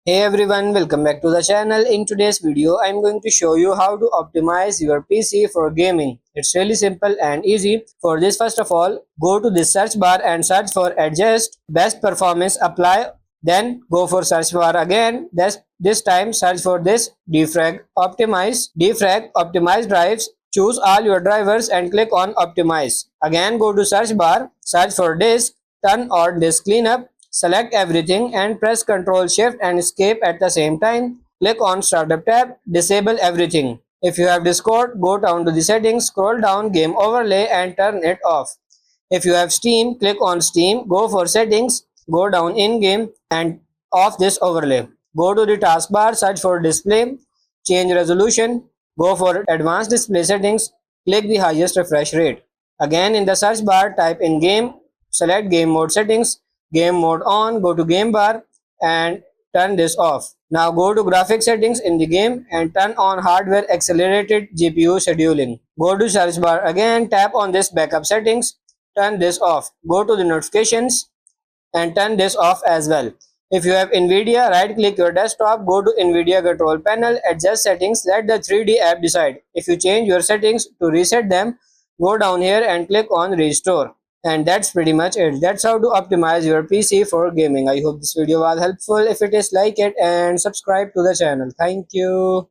Hey everyone, welcome back to the channel. In today's video, I'm going to show you how to optimize your PC for gaming. It's really simple and easy. For this, first of all, go to the search bar and search for adjust, best performance apply. Then go for search bar again. This time search for this defrag optimize drives. Choose all your drivers and click on optimize. Again go to search bar, search for disk, turn on disk cleanup. Select everything and press Ctrl Shift and Escape at the same time. Click on Startup tab, disable everything. If you have Discord, go down to the settings, scroll down Game Overlay and turn it off. If you have Steam, click on Steam, go for Settings, go down in game and off this overlay. Go to the taskbar, search for Display, change resolution, go for Advanced Display Settings, click the highest refresh rate. Again in the search bar, type in Game, select Game Mode Settings, Game Mode on, go to Game Bar and turn this off. Now go to Graphic Settings in the game and turn on Hardware Accelerated GPU Scheduling. Go to search bar again, tap on this Backup Settings, turn this off. Go to the Notifications and turn this off as well. If you have NVIDIA, right click your desktop, go to NVIDIA control panel, adjust settings, let the 3D app decide. If you change your settings to reset them, go down here and click on restore. And that's pretty much it. That's how to optimize your PC for gaming. I hope this video was helpful. If it is, like it and subscribe to the channel. Thank you.